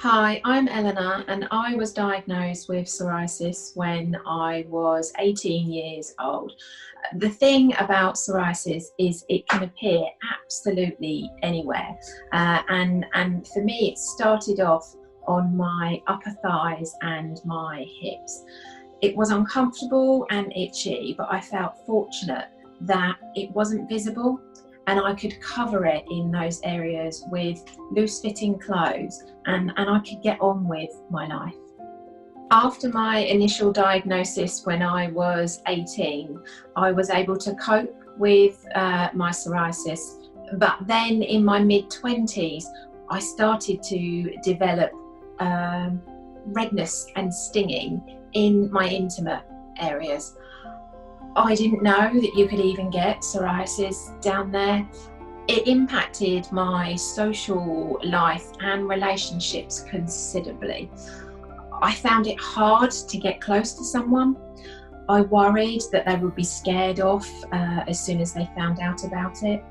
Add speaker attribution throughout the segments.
Speaker 1: Hi, I'm Eleanor and I was diagnosed with psoriasis when I was 18 years old. The thing about psoriasis is it can appear absolutely anywhere. And for me, it started off on my upper thighs and my hips. It was uncomfortable and itchy, but I felt fortunate that it wasn't visible and I could cover it in those areas with loose fitting clothes and I could get on with my life. After my initial diagnosis when I was 18, I was able to cope with my psoriasis, but then in my mid-20s, I started to develop redness and stinging in my intimate areas. I didn't know that you could even get psoriasis down there. It impacted my social life and relationships considerably. I found it hard to get close to someone. I worried that they would be scared off as soon as they found out about it.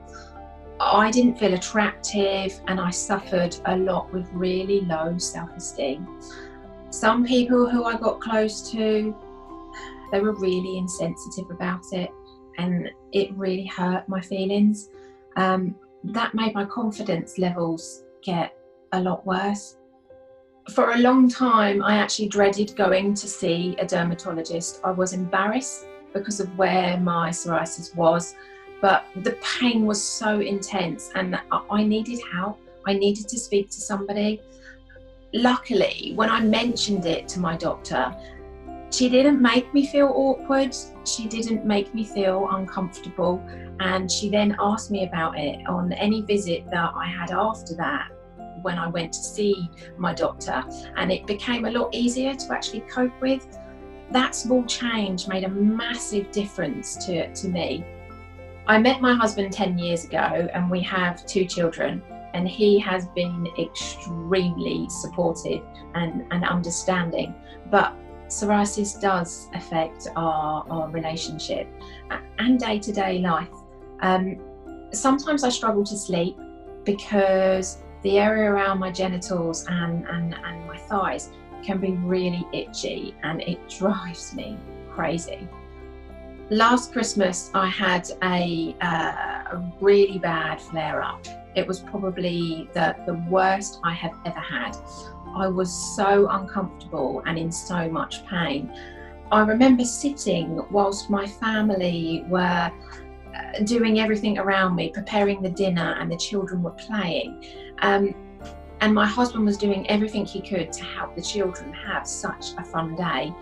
Speaker 1: I didn't feel attractive and I suffered a lot with really low self-esteem. Some people who I got close to, they were really insensitive about it and it really hurt my feelings. That made my confidence levels get a lot worse. For a long time, I actually dreaded going to see a dermatologist. I was embarrassed because of where my psoriasis was, but the pain was so intense and I needed help. I needed to speak to somebody. Luckily, when I mentioned it to my doctor, she didn't make me feel awkward, she didn't make me feel uncomfortable, and she then asked me about it on any visit that I had after that when I went to see my doctor, and it became a lot easier to actually cope with. That small change made a massive difference to me. I met my husband 10 years ago and we have 2 children, and he has been extremely supportive and understanding, but psoriasis does affect our relationship and day-to-day life. Sometimes I struggle to sleep because the area around my genitals and my thighs can be really itchy and it drives me crazy. Last Christmas I had a really bad flare-up. It was probably the worst I have ever had. I was so uncomfortable and in so much pain. I remember sitting whilst my family were doing everything around me, preparing the dinner, and the children were playing. And my husband was doing everything he could to help the children have such a fun day.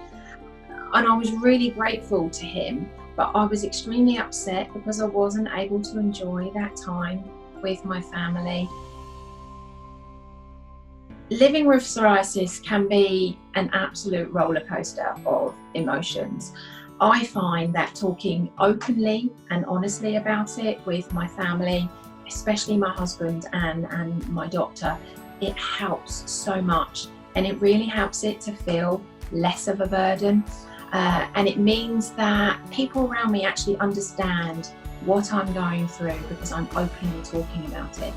Speaker 1: And I was really grateful to him, but I was extremely upset because I wasn't able to enjoy that time with my family. Living with psoriasis can be an absolute roller coaster of emotions. I find that talking openly and honestly about it with my family, especially my husband and my doctor, it helps so much, and it really helps it to feel less of a burden. And it means that people around me actually understand what I'm going through because I'm openly talking about it.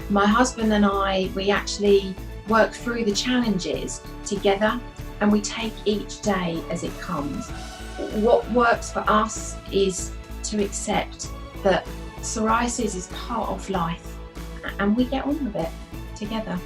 Speaker 1: My husband and I, we actually work through the challenges together and we take each day as it comes. What works for us is to accept that psoriasis is part of life and we get on with it together.